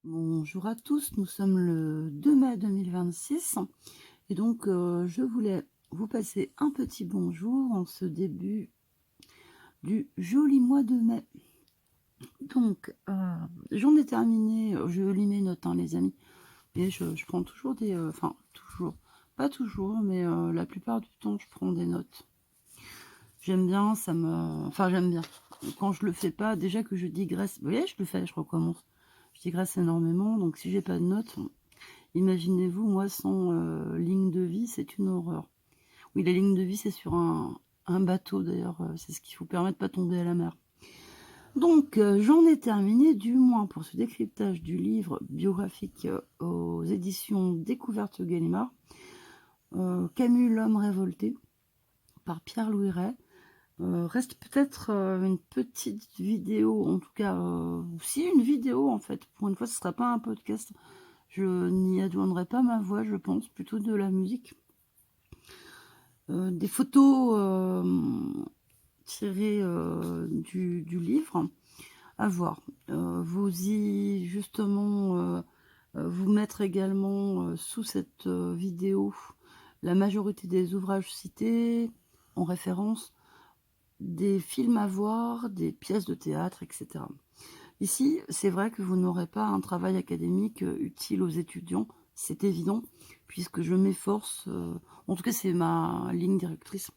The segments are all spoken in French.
Bonjour à tous, nous sommes le 2 mai 2026 et donc je voulais vous passer un petit bonjour en ce début du joli mois de mai. Donc j'en ai terminé, je lis mes notes les amis, et je prends toujours des... Enfin toujours, pas toujours, mais la plupart du temps je prends des notes. J'aime bien, ça me... Enfin j'aime bien. Quand je le fais pas, déjà que je digresse, vous voyez je le fais, je recommence. Je digresse énormément, donc si j'ai pas de notes... Imaginez-vous, moi, sans ligne de vie, c'est une horreur. Oui, la ligne de vie, c'est sur un bateau, d'ailleurs. C'est ce qui vous permet de ne pas tomber à la mer. Donc, j'en ai terminé, du moins pour ce décryptage du livre biographique aux éditions Découverte Gallimard. Camus, l'homme révolté, par Pierre-Louis Ray. Reste peut-être une petite vidéo, en tout cas, si une vidéo, en fait. Pour une fois, ce ne sera pas un podcast. Je n'y adjoindrai pas ma voix, je pense, plutôt de la musique. Des photos tirées du livre à voir. Vous y, justement, vous mettre également sous cette vidéo la majorité des ouvrages cités en référence, des films à voir, des pièces de théâtre, etc. Ici, c'est vrai que vous n'aurez pas un travail académique utile aux étudiants, c'est évident, puisque je m'efforce, en tout cas c'est ma ligne directrice,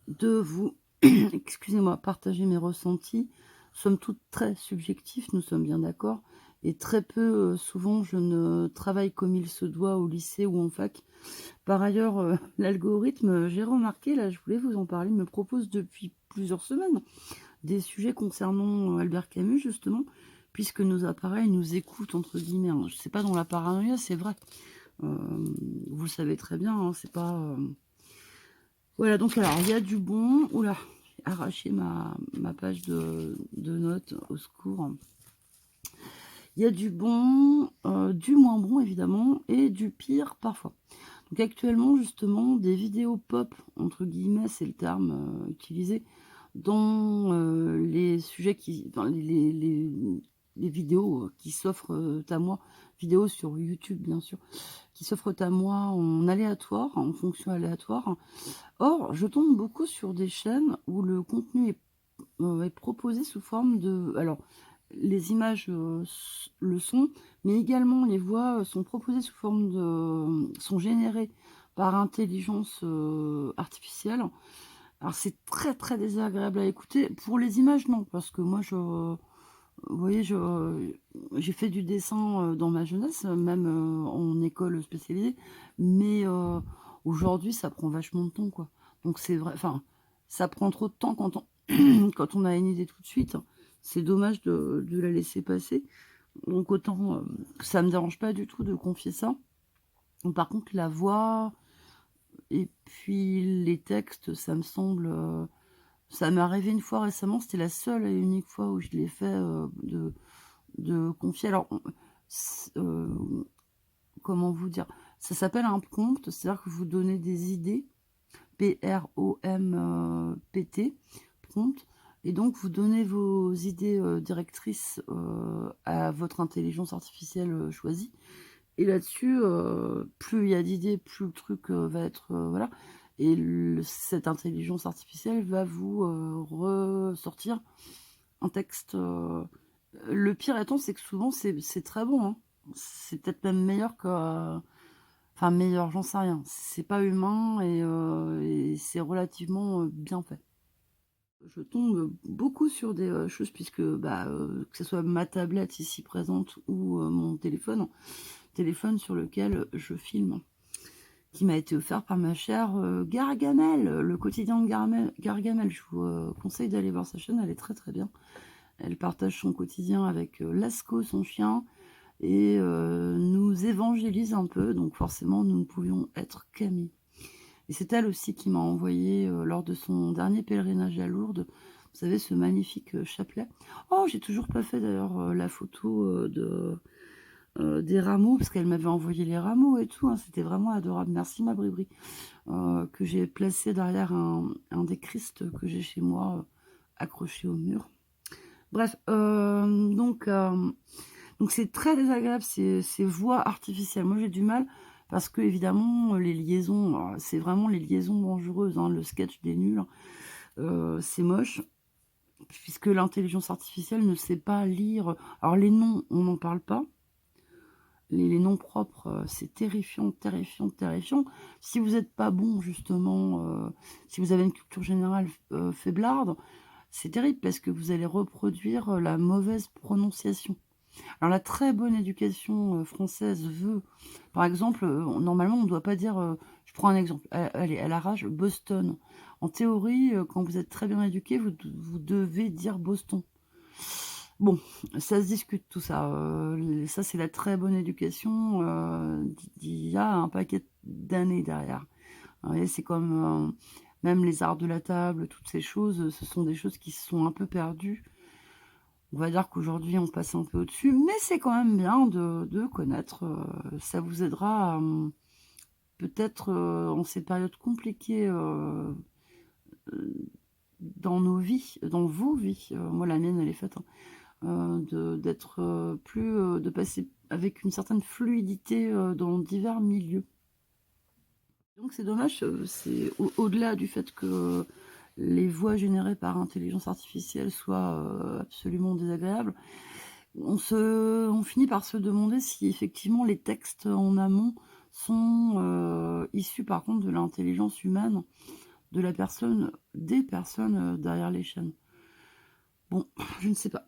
de vous, excusez-moi, partager mes ressentis, somme toute très subjectifs, nous sommes bien d'accord, et très peu, souvent, je ne travaille comme il se doit au lycée ou en fac. Par ailleurs, l'algorithme, j'ai remarqué, là je voulais vous en parler, me propose depuis plusieurs semaines des sujets concernant Albert Camus, justement, puisque nos appareils nous écoutent, entre guillemets. C'est pas dans la paranoïa, c'est vrai. Vous le savez très bien, c'est pas... Voilà, donc alors, il y a du bon... Oula, j'ai arraché ma page de notes, au secours. Il y a du bon, du moins bon, évidemment, et du pire, parfois. Donc actuellement, justement, des vidéos pop, entre guillemets, c'est le terme utilisé, dans les sujets qui... Dans les vidéos qui s'offrent à moi, vidéos sur YouTube, bien sûr, qui s'offrent à moi en aléatoire, en fonction aléatoire. Or, je tombe beaucoup sur des chaînes où le contenu est proposé sous forme de... Alors, les images le sont, mais également les voix sont proposées sous forme de... sont générées par intelligence artificielle. Alors, c'est très, très désagréable à écouter. Pour les images, non, parce que moi, vous voyez, j'ai fait du dessin dans ma jeunesse, même en école spécialisée, mais aujourd'hui, ça prend vachement de temps, quoi. Donc c'est vrai, enfin, ça prend trop de temps quand on, quand on a une idée tout de suite. C'est dommage de la laisser passer. Donc autant, ça me dérange pas du tout de confier ça. Par contre, la voix et puis les textes, ça me semble... ça m'est arrivé une fois récemment, c'était la seule et unique fois où je l'ai fait de confier. Alors, comment vous dire? Ça s'appelle un prompt, c'est-à-dire que vous donnez des idées, P-R-O-M-P-T, prompt, et donc vous donnez vos idées directrices à votre intelligence artificielle choisie. Et là-dessus, plus il y a d'idées, plus le truc va être... voilà. Et cette intelligence artificielle va vous ressortir un texte. Le pire étant, c'est que souvent, c'est très bon. Hein. C'est peut-être même meilleur que... Enfin, meilleur, j'en sais rien. C'est pas humain et c'est relativement bien fait. Je tombe beaucoup sur des choses, puisque bah, que ce soit ma tablette ici présente ou mon téléphone sur lequel je filme, qui m'a été offert par ma chère Gargamel, le quotidien de Gargamel. Je vous conseille d'aller voir sa chaîne, elle est très très bien. Elle partage son quotidien avec Lasco, son chien, et nous évangélise un peu, donc forcément nous ne pouvions être qu'amis. Et c'est elle aussi qui m'a envoyé, lors de son dernier pèlerinage à Lourdes, vous savez, ce magnifique chapelet. Oh, j'ai toujours pas fait d'ailleurs la photo des rameaux, parce qu'elle m'avait envoyé les rameaux et tout, hein, c'était vraiment adorable. Merci ma bribri, que j'ai placé derrière un des Christ que j'ai chez moi, accroché au mur. Bref, donc Donc c'est très désagréable ces voix artificielles. Moi, j'ai du mal parce que évidemment les liaisons, c'est vraiment les liaisons dangereuses, hein, le sketch des nuls, c'est moche puisque l'intelligence artificielle ne sait pas lire. Alors les noms, on n'en parle pas. Les noms propres, c'est terrifiant, terrifiant, terrifiant. Si vous êtes pas bon justement, si vous avez une culture générale, faiblarde, c'est terrible parce que vous allez reproduire, la mauvaise prononciation. Alors la très bonne éducation, française veut, par exemple, normalement on ne doit pas dire, je prends un exemple, allez, à l'arrache, Boston. En théorie, quand vous êtes très bien éduqué, vous devez dire Boston. Bon, ça se discute tout ça, ça c'est la très bonne éducation, d'il y a un paquet d'années derrière. Vous voyez, c'est comme, même les arts de la table, toutes ces choses, ce sont des choses qui se sont un peu perdues. On va dire qu'aujourd'hui on passe un peu au-dessus, mais c'est quand même bien de connaître, ça vous aidera à, peut-être, en ces périodes compliquées, dans nos vies, dans vos vies, moi la mienne elle est faite, hein, d'être, plus, de passer avec une certaine fluidité, dans divers milieux. Donc c'est dommage, c'est au-delà du fait que les voix générées par intelligence artificielle soient, absolument désagréables, on finit par se demander si effectivement les textes en amont sont, issus par contre de l'intelligence humaine, de la personne des personnes, derrière les chaînes. Bon, je ne sais pas.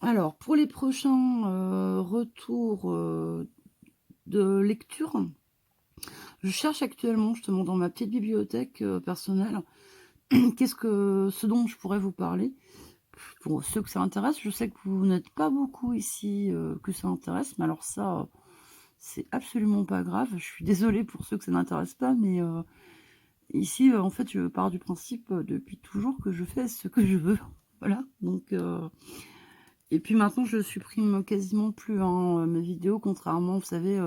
Alors pour les prochains, retours, de lecture, je cherche actuellement justement dans ma petite bibliothèque, personnelle, ce dont je pourrais vous parler. Pour ceux que ça intéresse, je sais que vous n'êtes pas beaucoup ici, que ça intéresse, mais alors ça, c'est absolument pas grave. Je suis désolée pour ceux que ça n'intéresse pas, mais ici, en fait, je pars du principe, depuis toujours que je fais ce que je veux. Voilà, donc et puis maintenant je supprime quasiment plus, hein, mes vidéos, contrairement, vous savez,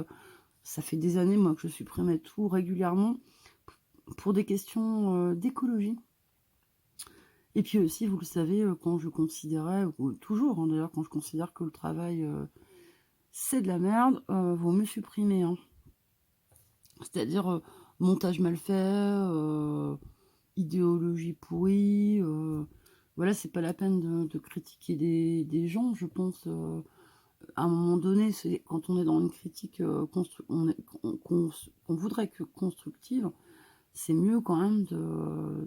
ça fait des années moi que je supprimais tout régulièrement pour des questions, d'écologie. Et puis aussi, vous le savez, quand je considérais, ou toujours, hein, d'ailleurs, quand je considère que le travail, c'est de la merde, vaut mieux supprimer, hein. C'est-à-dire, montage mal fait, idéologie pourrie, voilà, c'est pas la peine de critiquer des gens, je pense, à un moment donné, c'est quand on est dans une critique, qu'on voudrait que constructive, c'est mieux quand même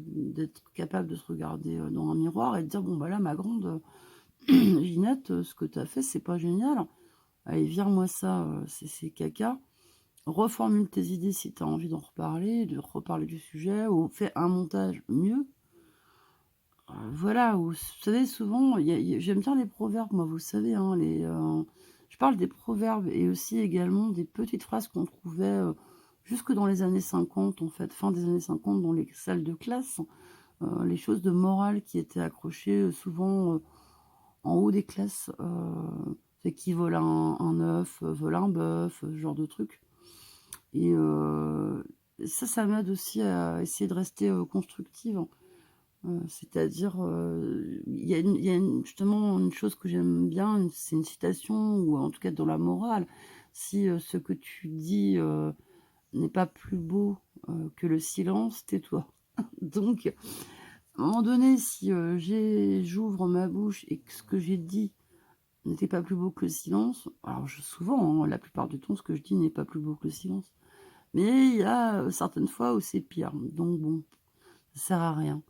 d'être capable de se regarder, dans un miroir et de dire: «Bon, bah, là, ma grande, Ginette, ce que tu as fait, c'est pas génial. Allez, vire-moi ça, c'est caca. Reformule tes idées si tu as envie d'en reparler, de reparler du sujet ou fais un montage mieux». Voilà, ou vous savez, souvent, j'aime bien les proverbes, moi, vous savez, hein, je parle des proverbes et aussi également des petites phrases qu'on trouvait, jusque dans les années 50, en fait, fin des années 50, dans les salles de classe, les choses de morale qui étaient accrochées, souvent, en haut des classes, c'est qui vole un œuf, vole un bœuf, ce genre de truc. Et ça m'aide aussi à essayer de rester, constructive. C'est-à-dire, il y a justement une chose que j'aime bien, c'est une citation ou en tout cas dans la morale. Si, ce que tu dis, n'est pas plus beau, que le silence, tais-toi. Donc, à un moment donné, si, j'ouvre ma bouche et que ce que j'ai dit n'était pas plus beau que le silence, alors souvent, hein, la plupart du temps, ce que je dis n'est pas plus beau que le silence. Mais il y a, certaines fois où c'est pire. Donc bon, ça sert à rien.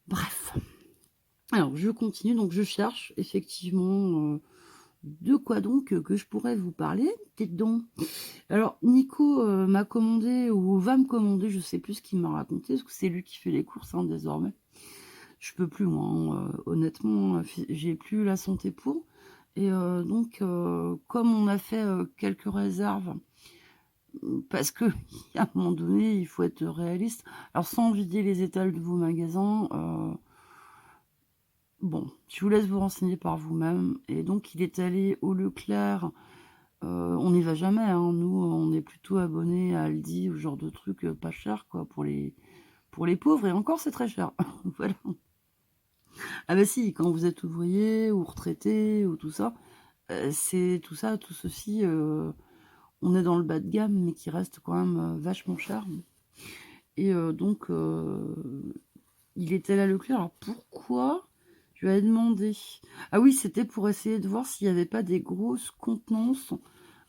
Bref. Alors je continue, donc je cherche effectivement, de quoi donc, que je pourrais vous parler? Dites donc. Alors Nico, m'a commandé ou va me commander, je sais plus ce qu'il m'a raconté, parce que c'est lui qui fait les courses, hein, désormais. Je peux plus moi, hein, honnêtement, j'ai plus la santé pour. Et donc comme on a fait, quelques réserves, parce que à un moment donné, il faut être réaliste. Alors sans vider les étals de vos magasins, bon, je vous laisse vous renseigner par vous-même. Et donc il est allé au Leclerc, on n'y va jamais, hein, nous, on est plutôt abonnés à Aldi ou ce genre de trucs, pas cher quoi, pour les pauvres, et encore c'est très cher. Voilà. Ah bah si, quand vous êtes ouvrier ou retraité ou tout ça, c'est tout ça, tout ceci, on est dans le bas de gamme, mais qui reste quand même, vachement cher et donc il était là Leclerc. Alors pourquoi? Je lui avais demandé. Ah oui, c'était pour essayer de voir s'il y avait pas des grosses contenances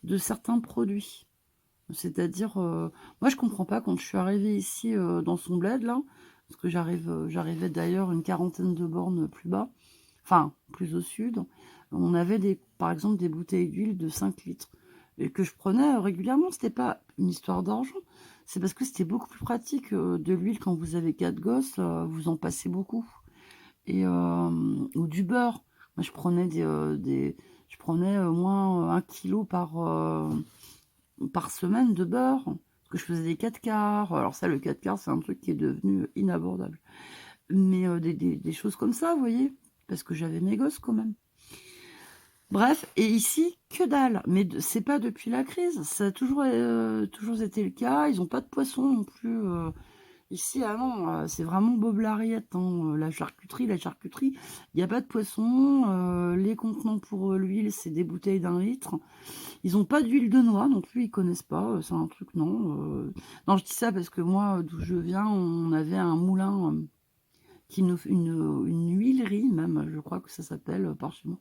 de certains produits. C'est-à-dire, moi je comprends pas quand je suis arrivée ici, dans son bled là, parce que j'arrivais d'ailleurs une quarantaine de bornes plus bas, enfin plus au sud. On avait par exemple des bouteilles d'huile de 5 litres et que je prenais, régulièrement. C'était pas une histoire d'argent, c'est parce que c'était beaucoup plus pratique, de l'huile quand vous avez 4 gosses, vous en passez beaucoup et ou du beurre. Moi je prenais je prenais au moins 1 kilo par semaine de beurre, parce que je faisais des 4 quarts. Alors ça, le 4 quarts, c'est un truc qui est devenu inabordable. Mais des choses comme ça, vous voyez, parce que j'avais mes gosses quand même. Bref, et ici, que dalle. Mais c'est pas depuis la crise, ça a toujours été le cas. Ils n'ont pas de poisson non plus. Ici, ah non, c'est vraiment Bob Larriette, hein, la charcuterie, il y a pas de poisson, les contenants pour, l'huile, c'est des bouteilles d'1 litre. Ils ont pas d'huile de noix non plus, ils connaissent pas, c'est un truc non, je dis ça parce que moi, d'où je viens, on avait un moulin, qui nous une huilerie même, je crois que ça s'appelle, par chez moi,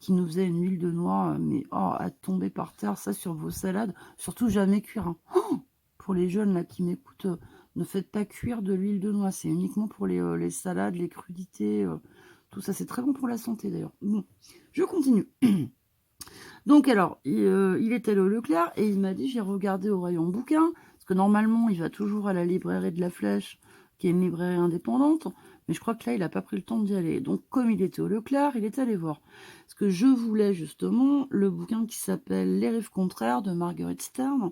qui nous faisait une huile de noix, mais oh, à tomber par terre, ça sur vos salades, surtout jamais cuire, hein. Oh, pour les jeunes là qui m'écoutent, ne faites pas cuire de l'huile de noix, c'est uniquement pour les salades, les crudités, tout ça, c'est très bon pour la santé d'ailleurs. Bon, je continue. Donc alors, il est allé au Leclerc et il m'a dit: «J'ai regardé au rayon bouquins», parce que normalement, il va toujours à la librairie de la Flèche, qui est une librairie indépendante, mais je crois que là, il a pas pris le temps d'y aller. Donc comme il était au Leclerc, il est allé voir. Parce que je voulais justement le bouquin qui s'appelle «Les rives contraires» de Marguerite Stern,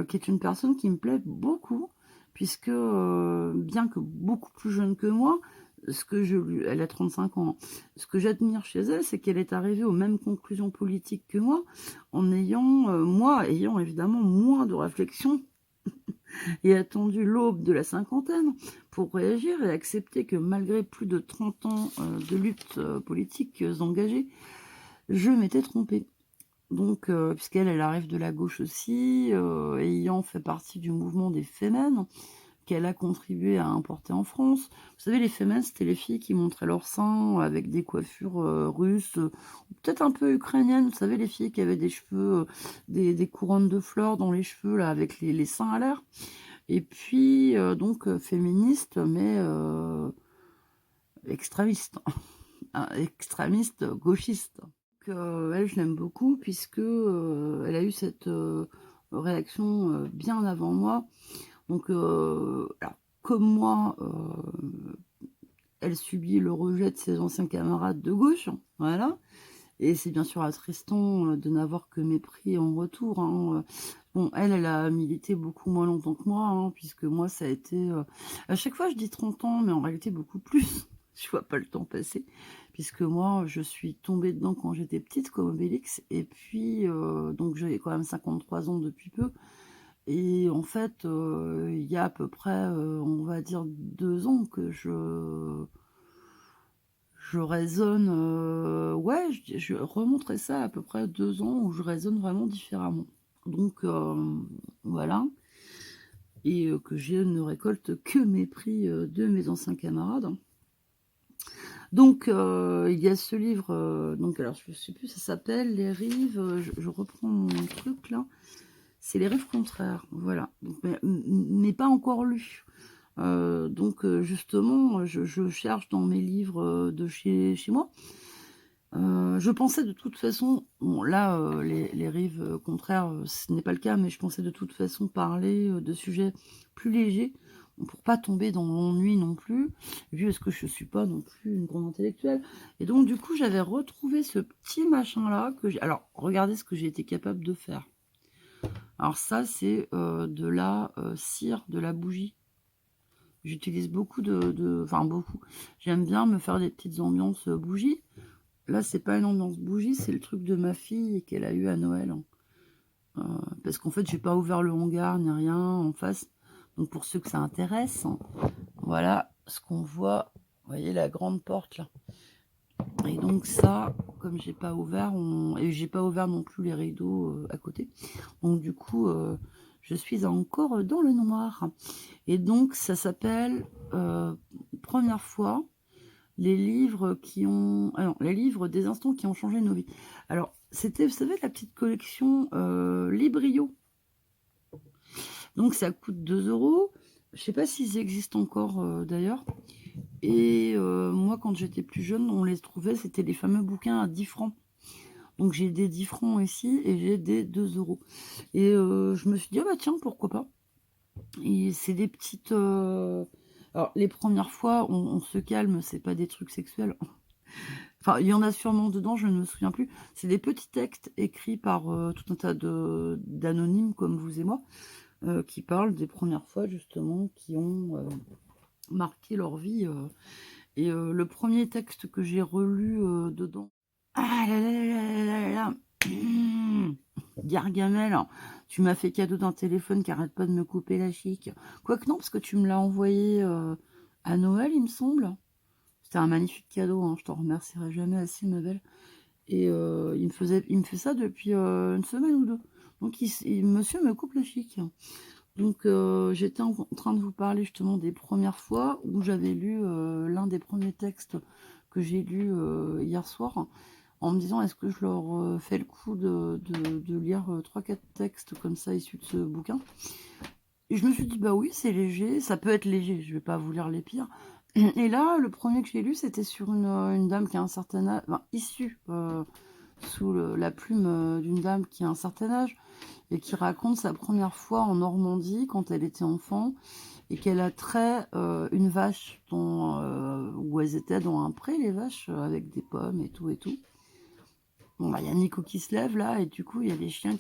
qui est une personne qui me plaît beaucoup, puisque, bien que beaucoup plus jeune que moi, elle a 35 ans, hein. Ce que j'admire chez elle, c'est qu'elle est arrivée aux mêmes conclusions politiques que moi, moi ayant évidemment moins de réflexion et attendu l'aube de la cinquantaine pour réagir et accepter que malgré plus de 30 ans de lutte politique engagée, je m'étais trompée. Donc, puisqu'elle arrive de la gauche aussi, ayant fait partie du mouvement des Femen, qu'elle a contribué à importer en France. Vous savez, les Femen, c'était les filles qui montraient leurs seins avec des coiffures russes, ou peut-être un peu ukrainiennes. Vous savez, les filles qui avaient des cheveux, des couronnes de fleurs dans les cheveux, là, avec les seins à l'air. Et puis, donc, féministes, mais extrémistes. Extrémistes gauchistes. Elle, je l'aime beaucoup puisque elle a eu cette réaction bien avant moi. Donc, alors, comme moi, elle subit le rejet de ses anciens camarades de gauche, voilà. Et c'est bien sûr attristant de n'avoir que mépris en retour, hein. Bon, elle a milité beaucoup moins longtemps que moi, hein, puisque moi, ça a été... à chaque fois, je dis 30 ans, mais en réalité, beaucoup plus. Je vois pas le temps passer, puisque moi, je suis tombée dedans quand j'étais petite, comme Obélix, et puis, donc j'ai quand même 53 ans depuis peu, et en fait, il y a à peu près, on va dire 2 ans que je raisonne, ouais, je remonterai ça à peu près 2 ans où je raisonne vraiment différemment. Donc, voilà, et que je ne récolte que mépris de mes anciens camarades. Donc, il y a ce livre, donc alors je ne sais plus, ça s'appelle Les rives, je reprends mon truc là, c'est Les rives contraires, voilà, donc, mais pas encore lu. Donc, justement, je cherche dans mes livres de chez moi. Je pensais de toute façon, bon là, les rives contraires, ce n'est pas le cas, mais je pensais de toute façon parler de sujets plus légers, pour pas tomber dans l'ennui non plus, vu est-ce que je suis pas non plus une grande intellectuelle. Et donc du coup, j'avais retrouvé ce petit machin-là que j'ai... Alors, regardez ce que j'ai été capable de faire. Alors ça, c'est de la cire, de la bougie. J'utilise beaucoup enfin beaucoup. J'aime bien me faire des petites ambiances bougies. Là, c'est pas une ambiance bougie, c'est le truc de ma fille qu'elle a eu à Noël. Parce qu'en fait, j'ai pas ouvert le hangar ni rien en face. Donc pour ceux que ça intéresse, voilà ce qu'on voit. Vous voyez la grande porte là. Et donc ça, comme j'ai pas ouvert, et j'ai pas ouvert non plus les rideaux à côté. Donc du coup, je suis encore dans le noir. Et donc ça s'appelle Première fois, les livres qui ont... Alors, les livres des instants qui ont changé nos vies. Alors, c'était, vous savez, la petite collection Librio. Donc ça coûte 2 euros. Je sais pas s'ils existent encore d'ailleurs. Et moi, quand j'étais plus jeune, on les trouvait, c'était les fameux bouquins à 10 francs. Donc j'ai des 10 francs ici et j'ai des 2 euros. Et je me suis dit, ah bah tiens, pourquoi pas. Et c'est des petites... Alors les premières fois, on se calme, c'est pas des trucs sexuels. Enfin, il y en a sûrement dedans, je ne me souviens plus. C'est des petits textes écrits par tout un tas d'anonymes comme vous et moi, qui parlent des premières fois justement, qui ont marqué leur vie. Et le premier texte que j'ai relu dedans... Ah là là là là là là. Gargamel, tu m'as fait cadeau d'un téléphone qui arrête pas de me couper la chic. Quoique non, parce que tu me l'as envoyé à Noël, il me semble. C'était un magnifique cadeau, hein, je t'en remercierai jamais assez, ma belle. Et il me fait ça depuis une semaine ou deux. Donc monsieur me coupe la chic. Donc j'étais en train de vous parler justement des premières fois où j'avais lu l'un des premiers textes que j'ai lu hier soir, en me disant est-ce que je leur fais le coup de lire 3-4 textes comme ça issus de ce bouquin. Et je me suis dit bah oui, c'est léger, ça peut être léger, je vais pas vous lire les pires. Et là, le premier que j'ai lu, c'était sur une dame qui a un certain âge, enfin, issue sous la plume d'une dame qui a un certain âge, et qui raconte sa première fois en Normandie quand elle était enfant, et qu'elle a trait une vache où elles étaient dans un pré, les vaches, avec des pommes et tout et tout. Bon, bah, il y a Nico qui se lève là, et du coup, il y a des chiens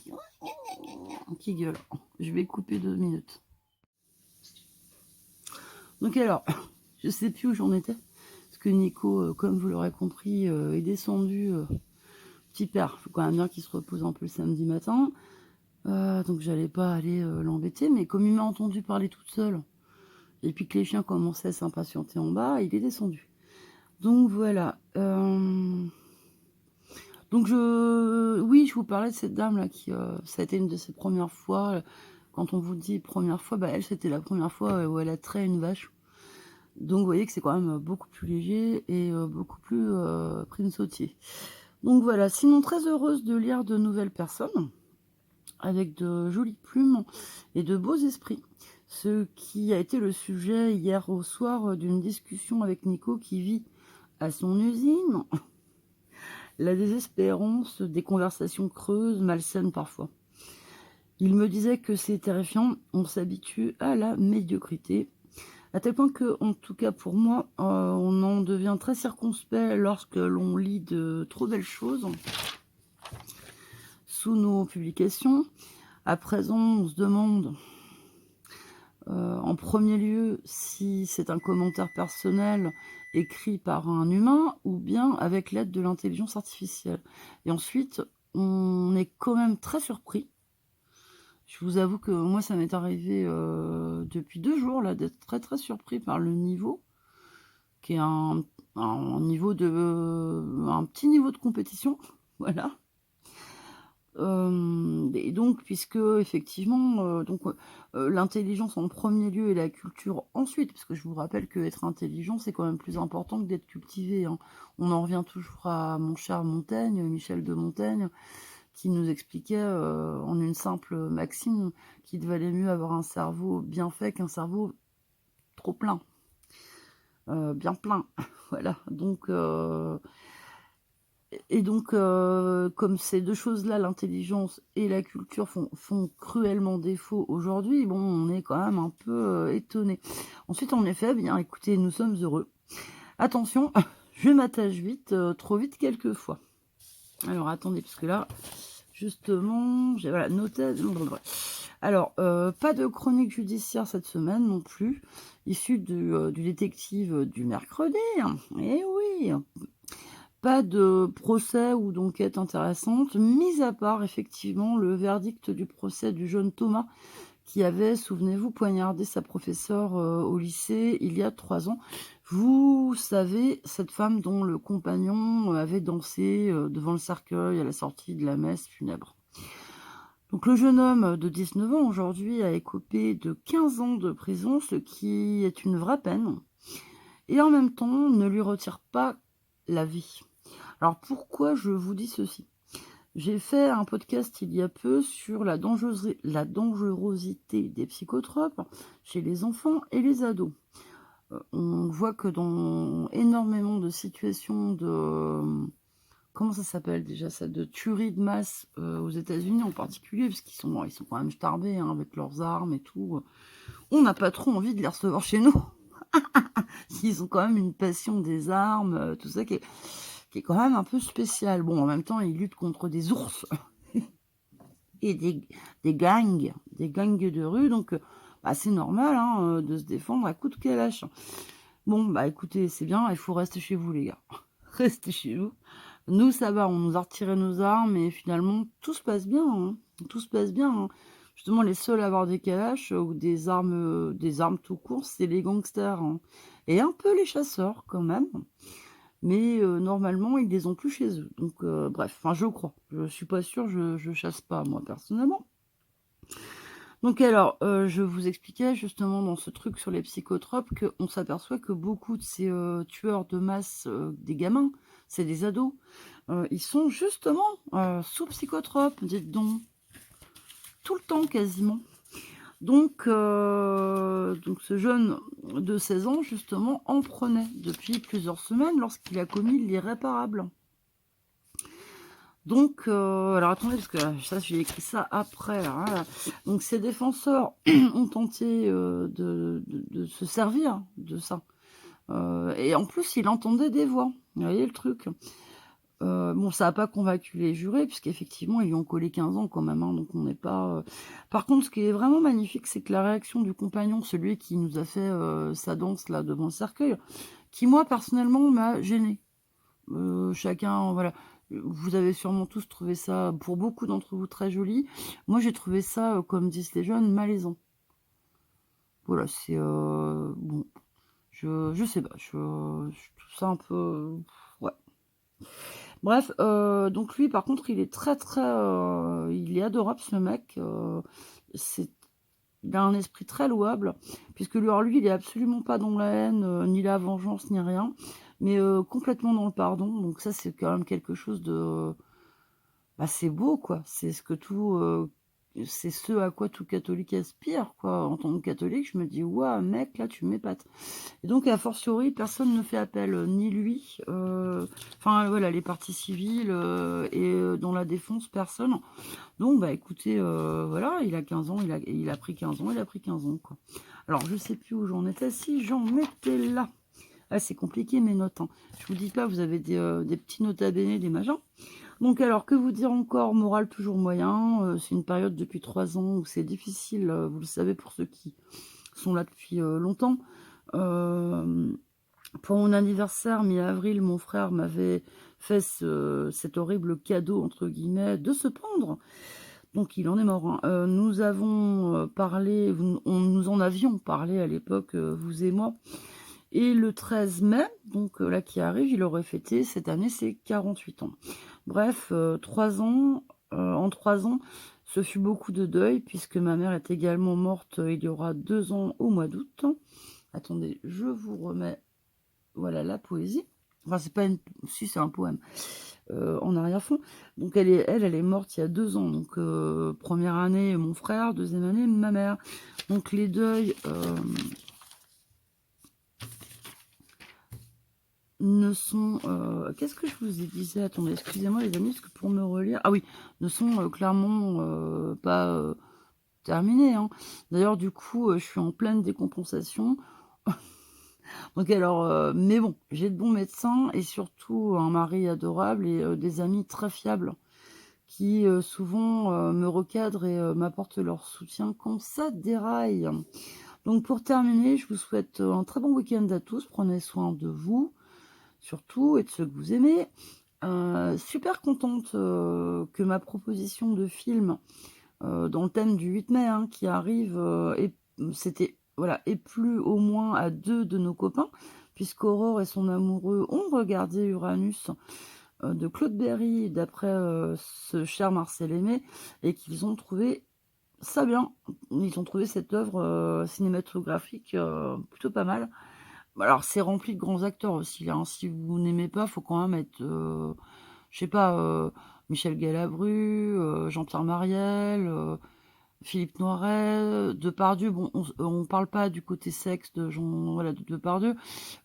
qui gueulent. Je vais couper 2 minutes. Donc alors, je sais plus où j'en étais, parce que Nico, comme vous l'aurez compris, est descendu. Petit père, il faut quand même bien qu'il se repose un peu le samedi matin. Donc j'allais pas aller l'embêter, mais comme il m'a entendu parler toute seule, et puis que les chiens commençaient à s'impatienter en bas, il est descendu. Donc voilà. Donc oui, je vous parlais de cette dame là qui, ça a été une de ses premières fois. Quand on vous dit première fois, bah elle c'était la première fois où elle a trait une vache. Donc vous voyez que c'est quand même beaucoup plus léger et beaucoup plus prime sautier. Donc voilà. Sinon très heureuse de lire de nouvelles personnes avec de jolies plumes et de beaux esprits. Ce qui a été le sujet hier au soir d'une discussion avec Nico qui vit à son usine. La désespérance, des conversations creuses, malsaines parfois. Il me disait que c'est terrifiant, on s'habitue à la médiocrité, à tel point que, en tout cas pour moi, on en devient très circonspect lorsque l'on lit de trop belles choses sous nos publications. À présent, on se demande en premier lieu si c'est un commentaire personnel écrit par un humain ou bien avec l'aide de l'intelligence artificielle. Et ensuite, on est quand même très surpris. Je vous avoue que moi, ça m'est arrivé depuis 2 jours là d'être très très surpris par le niveau, qui est un petit niveau de compétition, voilà. Et donc, puisque effectivement, l'intelligence en premier lieu et la culture ensuite, parce que je vous rappelle que être intelligent, c'est quand même plus important que d'être cultivé, hein. On en revient toujours à mon cher Montaigne, Michel de Montaigne, qui nous expliquait en une simple maxime qu'il valait mieux avoir un cerveau bien fait qu'un cerveau trop plein, bien plein, voilà. Donc comme ces deux choses-là, l'intelligence et la culture, font cruellement défaut aujourd'hui, bon, on est quand même un peu étonné. Ensuite, en effet, bien, écoutez, nous sommes heureux. Attention, je m'attache vite, trop vite quelquefois. Alors, attendez, parce que là, justement, j'ai voilà, noté... Alors, pas de chronique judiciaire cette semaine non plus, issue du détective du mercredi. Eh oui, pas de procès ou d'enquête intéressante, mis à part effectivement le verdict du procès du jeune Thomas qui avait, souvenez-vous, poignardé sa professeure, au lycée il y a 3 ans. Vous savez, cette femme dont le compagnon avait dansé, devant le cercueil à la sortie de la messe funèbre. Donc le jeune homme de 19 ans aujourd'hui a écopé de 15 ans de prison, ce qui est une vraie peine et en même temps ne lui retire pas la vie. Alors pourquoi je vous dis ceci? J'ai fait un podcast il y a peu sur la dangerosité des psychotropes chez les enfants et les ados. On voit que dans énormément de situations de, comment ça s'appelle déjà ça? De tuerie de masse, aux États-Unis en particulier, parce ils sont quand même starbés, hein, avec leurs armes et tout, on n'a pas trop envie de les recevoir chez nous. Ils ont quand même une passion des armes, tout ça qui est quand même un peu spécial. Bon, en même temps, ils luttent contre des ours et des gangs de rue, donc bah, c'est normal, hein, de se défendre à coups de calache. Bon, bah écoutez, c'est bien, il faut rester chez vous, les gars. Restez chez vous. Nous, ça va, on nous a retiré nos armes et finalement, tout se passe bien, hein. Tout se passe bien, hein. Justement, les seuls à avoir des calaches ou des armes tout court, c'est les gangsters, hein. Et un peu les chasseurs, quand même. Mais normalement, ils les ont plus chez eux. Donc, bref, enfin, je crois. Je suis pas sûre, je chasse pas, moi, personnellement. Donc alors, je vous expliquais justement dans ce truc sur les psychotropes qu'on s'aperçoit que beaucoup de ces, tueurs de masse, des gamins, c'est des ados, ils sont justement, sous psychotropes, dites donc. Tout le temps quasiment. Donc ce jeune de 16 ans justement en prenait depuis plusieurs semaines lorsqu'il a commis l'irréparable. Donc, alors attendez, parce que ça, j'ai écrit ça après. Hein. Donc, ces défenseurs ont tenté de se servir de ça. Et en plus, il entendait des voix. Vous voyez le truc. Bon, ça n'a pas convaincu les jurés, puisqu'effectivement, ils lui ont collé 15 ans quand même. Hein, donc, on n'est pas. Par contre, ce qui est vraiment magnifique, c'est que la réaction du compagnon, celui qui nous a fait sa danse là devant le cercueil, qui, moi, personnellement, m'a gênée. Chacun, voilà. Vous avez sûrement tous trouvé ça, pour beaucoup d'entre vous, très joli. Moi, j'ai trouvé ça, comme disent les jeunes, malaisant. Voilà, c'est bon. Je sais pas, je trouve ça un peu. Ouais. Bref, donc lui, par contre, il est très, très. Il est adorable, ce mec. Il a un esprit très louable, puisque lui, il est absolument pas dans la haine, ni la vengeance, ni rien, mais complètement dans le pardon. Donc ça, c'est quand même quelque chose de, bah, c'est beau, quoi. C'est ce à quoi tout catholique aspire, quoi. En tant que catholique, je me dis, ouah, mec, là, tu m'épates. Et donc, a fortiori, personne ne fait appel, ni lui, enfin, voilà, les parties civiles, et dans la défense, personne. Donc, bah, écoutez, voilà, il a 15 ans, il a pris 15 ans, il a pris 15 ans, quoi. Alors, je sais plus où j'en étais, si j'en étais là. Ah, c'est compliqué, mes notes, hein. Je vous dis pas, vous avez des petits nota bene, des machins. Donc, alors, que vous dire encore? Moral toujours moyen. C'est une période depuis 3 ans où c'est difficile, vous le savez, pour ceux qui sont là depuis longtemps. Pour mon anniversaire, mi-avril, mon frère m'avait fait cet horrible cadeau, entre guillemets, de se pendre. Donc, il en est mort. Hein. Nous avons parlé, nous en avions parlé à l'époque, vous et moi. Et le 13 mai, donc là qui arrive, il aurait fêté cette année ses 48 ans. Bref, 3 ans, en 3 ans, ce fut beaucoup de deuil, puisque ma mère est également morte il y aura 2 ans au mois d'août. Attendez, je vous remets, voilà, la poésie. Enfin, c'est pas une... Si, c'est un poème. En arrière-fond. Donc, elle est morte il y a 2 ans. Donc, première année, mon frère. Deuxième année, ma mère. Donc, les deuils... ne sont, qu'est-ce que je vous ai disais? Attendez, excusez-moi les amis, parce que pour me relire, ah oui, ne sont clairement pas terminés. Hein. D'ailleurs, du coup, je suis en pleine décompensation. Donc alors, mais bon, j'ai de bons médecins et surtout un mari adorable et des amis très fiables qui souvent me recadrent et m'apportent leur soutien quand ça déraille. Donc pour terminer, je vous souhaite un très bon week-end à tous. Prenez soin de vous surtout, et de ceux que vous aimez. Super contente que ma proposition de film dans le thème du 8 mai, hein, qui arrive, et c'était voilà, et plus au moins à 2 de nos copains, puisqu'Aurore et son amoureux ont regardé Uranus, de Claude Berry, d'après, ce cher Marcel Aimé, et qu'ils ont trouvé ça bien. Ils ont trouvé cette œuvre, cinématographique, plutôt pas mal. Alors c'est rempli de grands acteurs aussi, hein. Si vous n'aimez pas, faut quand même être, je sais pas, Michel Galabru, Jean-Pierre Marielle, Philippe Noiret, Depardieu. Bon, on parle pas du côté sexe de Jean, voilà, de Depardieu.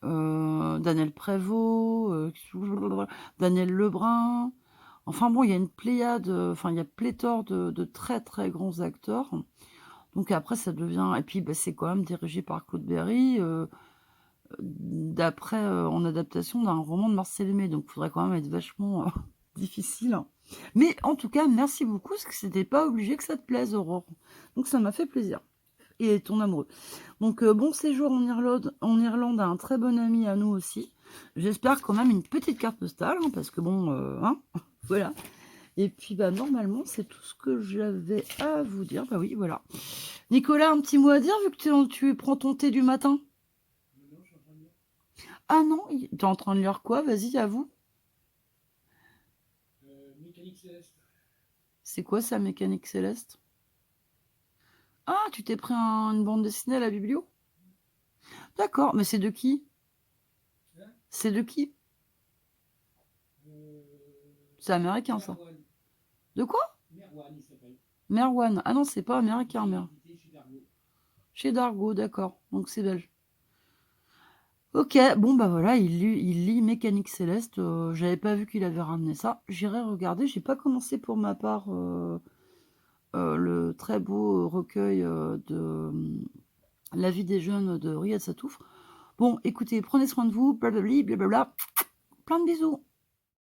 Daniel Prévost, Daniel Lebrun. Enfin bon, il y a une pléiade, enfin il y a pléthore de très, très grands acteurs. Donc après ça devient, et puis, bah, c'est quand même dirigé par Claude Berry, d'après, en adaptation d'un roman de Marcel Aimé, donc il faudrait quand même être vachement, difficile. Mais en tout cas, merci beaucoup, parce que c'était pas obligé que ça te plaise, Aurore. Donc ça m'a fait plaisir. Et ton amoureux. Donc bon séjour en Irlande à un très bon ami à nous aussi. J'espère quand même une petite carte postale, hein, parce que bon, hein, voilà. Et puis bah normalement c'est tout ce que j'avais à vous dire. Bah oui, voilà. Nicolas, un petit mot à dire vu que tu prends ton thé du matin? Ah non, t'es en train de lire quoi? Vas-y, à vous. Mécanique céleste. C'est quoi ça, Mécanique Céleste? Ah, tu t'es pris une bande dessinée à la biblio? D'accord, mais c'est de qui? Hein. C'est de qui? Euh, C'est américain ça. Merwan. De quoi? Merwan, il s'appelle. Merwan. Ah non, c'est pas américain, Il est Mer. édité chez Dargo. Chez Dargo, d'accord. Donc c'est belge. Ok, bon bah voilà, il lit Mécanique Céleste. J'avais pas vu qu'il avait ramené ça. J'irai regarder. J'ai pas commencé pour ma part, le très beau, recueil, de La vie des jeunes de Riyad Satouf. Bon, écoutez, prenez soin de vous, blablabli, blablabla. Plein de bisous.